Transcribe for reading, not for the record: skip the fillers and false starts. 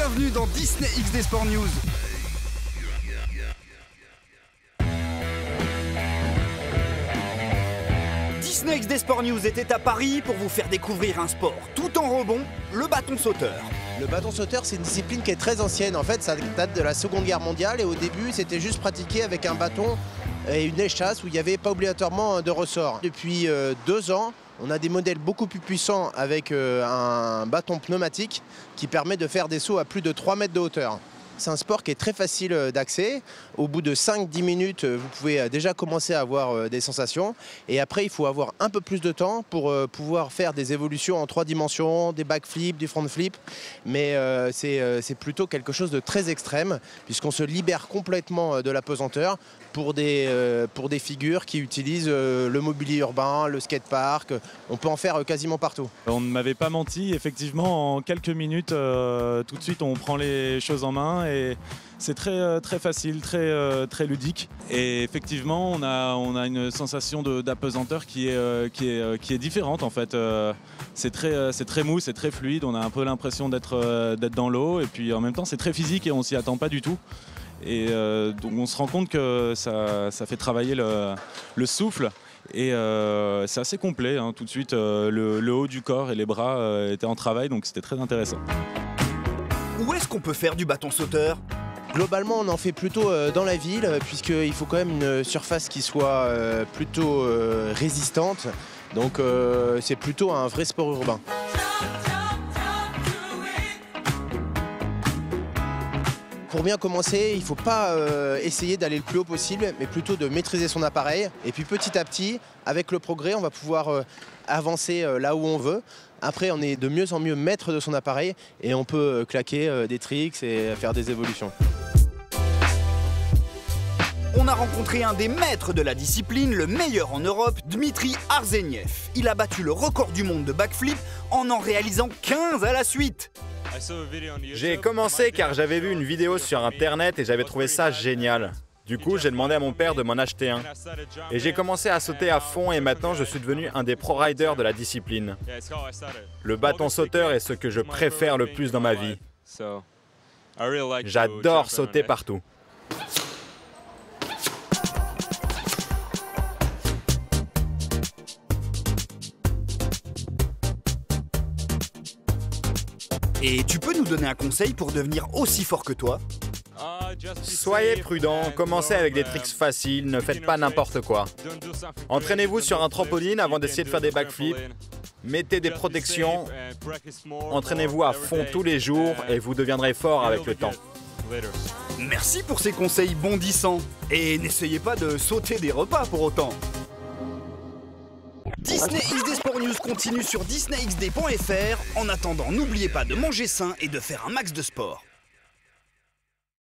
bienvenue dans Disney XD Sport News. Disney XD Sport News était à Paris pour vous faire découvrir un sport tout en rebond, le bâton sauteur. Le bâton sauteur, c'est une discipline qui est très ancienne. En fait, ça date de la Seconde Guerre mondiale et au début, c'était juste pratiqué avec un bâton et une échasse où il n'y avait pas obligatoirement de ressort. Depuis 2 ans, on a des modèles beaucoup plus puissants avec un bâton pneumatique qui permet de faire des sauts à plus de 3 mètres de hauteur. C'est un sport qui est très facile d'accès. Au bout de 5-10 minutes, vous pouvez déjà commencer à avoir des sensations. Et après, il faut avoir un peu plus de temps pour pouvoir faire des évolutions en 3 dimensions, des backflips, du front flip. Mais c'est plutôt quelque chose de très extrême, puisqu'on se libère complètement de la pesanteur pour des figures qui utilisent le mobilier urbain, le skatepark. On peut en faire quasiment partout. On ne m'avait pas menti, effectivement, en quelques minutes, tout de suite on prend les choses en main et c'est très facile, très ludique. Et effectivement, on a une sensation d'apesanteur qui est différente en fait. C'est très mou, c'est très fluide, on a un peu l'impression d'être dans l'eau et puis en même temps c'est très physique et on s'y attend pas du tout. Et donc on se rend compte que ça fait travailler le souffle et c'est assez complet, hein. Tout de suite le haut du corps et les bras étaient en travail, donc c'était très intéressant. Où est-ce qu'on peut faire du bâton sauteur ? Globalement, on en fait plutôt dans la ville, puisqu'il faut quand même une surface qui soit plutôt résistante. Donc c'est plutôt un vrai sport urbain. Pour bien commencer, il ne faut pas essayer d'aller le plus haut possible, mais plutôt de maîtriser son appareil. Et puis petit à petit, avec le progrès, on va pouvoir avancer là où on veut. Après, on est de mieux en mieux maître de son appareil et on peut claquer des tricks et faire des évolutions. On a rencontré un des maîtres de la discipline, le meilleur en Europe, Dmitri Arseniev. Il a battu le record du monde de backflip en réalisant 15 à la suite. J'ai commencé car j'avais vu une vidéo sur internet et j'avais trouvé ça génial. Du coup, j'ai demandé à mon père de m'en acheter un. Et j'ai commencé à sauter à fond et maintenant je suis devenu un des pro-riders de la discipline. Le bâton sauteur est ce que je préfère le plus dans ma vie. J'adore sauter partout. Et tu peux nous donner un conseil pour devenir aussi fort que toi ? Soyez prudent, commencez avec des tricks faciles, ne faites pas n'importe quoi. Entraînez-vous sur un trampoline avant d'essayer de faire des backflips. Mettez des protections. Entraînez-vous à fond tous les jours et vous deviendrez fort avec le temps. Merci pour ces conseils bondissants. Et n'essayez pas de sauter des repas pour autant. Disney XD Sport News continue sur disneyxd.fr. En attendant, n'oubliez pas de manger sain et de faire un max de sport.